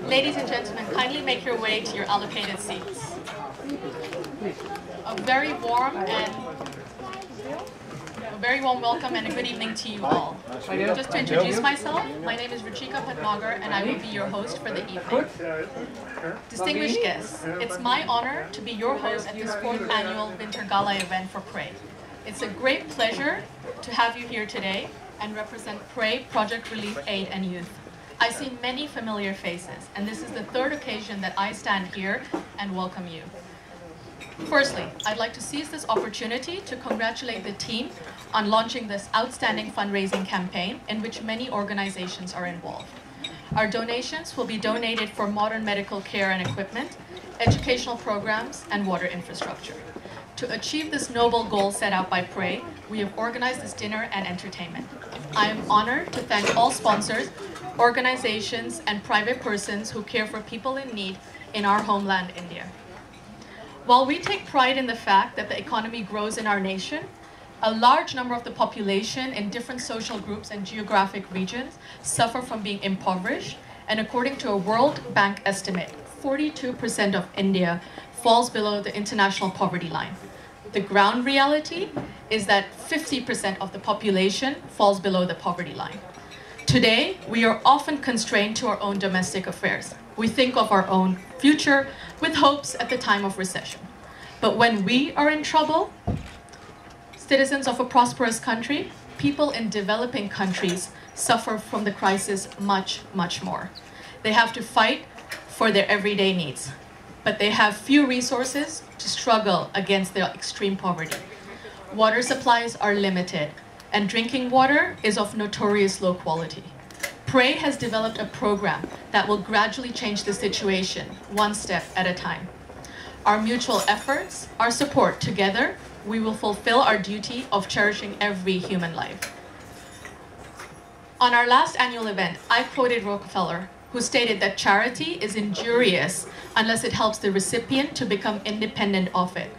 Ladies and gentlemen, kindly make your way to your allocated seats. A very warm welcome and a good evening to you all. Just to introduce myself, my name is Ruchika and I will be your host for the evening. Distinguished guests, it's my honor to be your host at this 4th annual Winter Gala event for PRAY. It's a great pleasure to have you here today and represent PRAY, Project Relief Aid and Youth. I see many familiar faces, and this is the 3rd occasion that I stand here and welcome you. Firstly, I'd like to seize this opportunity to congratulate the team on launching this outstanding fundraising campaign in which many organizations are involved. Our donations will be donated for modern medical care and equipment, educational programs, and water infrastructure. To achieve this noble goal set out by PRAY, we have organized this dinner and entertainment. I am honored to thank all sponsors, organizations, and private persons who care for people in need in our homeland, India. While we take pride in the fact that the economy grows in our nation, a large number of the population in different social groups and geographic regions suffer from being impoverished, and according to a World Bank estimate, 42% of India falls below the international poverty line. The ground reality is that 50% of the population falls below the poverty line. Today, we are often constrained to our own domestic affairs. We think of our own future with hopes at the time of recession. But when we are in trouble, citizens of a prosperous country, people in developing countries suffer from the crisis much, much more. They have to fight for their everyday needs, but they have few resources to struggle against their extreme poverty. Water supplies are limited, and drinking water is of notorious low quality. PRAY has developed a program that will gradually change the situation, one step at a time. Our mutual efforts, our support together, we will fulfill our duty of cherishing every human life. On our last annual event, I quoted Rockefeller, who stated that charity is injurious unless it helps the recipient to become independent of it.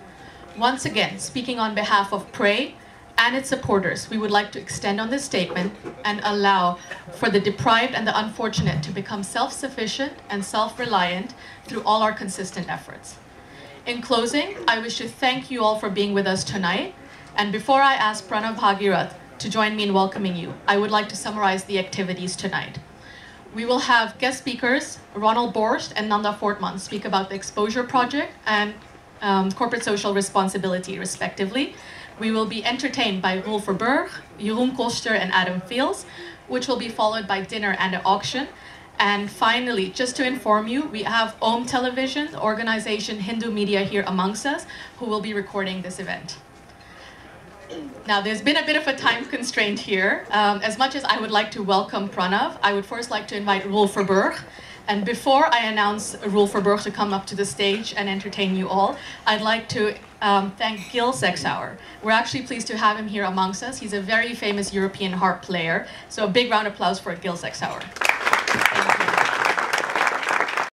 Once again, speaking on behalf of PRAY and its supporters, we would like to extend on this statement and allow for the deprived and the unfortunate to become self-sufficient and self-reliant through all our consistent efforts. In closing, I wish to thank you all for being with us tonight. And before I ask Pranav Bhagirath to join me in welcoming you, I would like to summarize the activities tonight. We will have guest speakers, Ronald Borst and Nanda Fortman, speak about the Exposure Project and corporate social responsibility, respectively. We will be entertained by Rolf Verburg, Jeroen Koster, and Adam Fields, which will be followed by dinner and an auction. And finally, just to inform you, we have Om Television, the organization Hindu Media here amongst us, who will be recording this event. Now, there's been a bit of a time constraint here. As much as I would like to welcome Pranav, I would first like to invite Rolf Verburg. And before I announce Rolf Verburg to come up to the stage and entertain you all, I'd like to thank Gil Sexauer. We're actually pleased to have him here amongst us. He's a very famous European harp player. So a big round of applause for Gil Sexauer.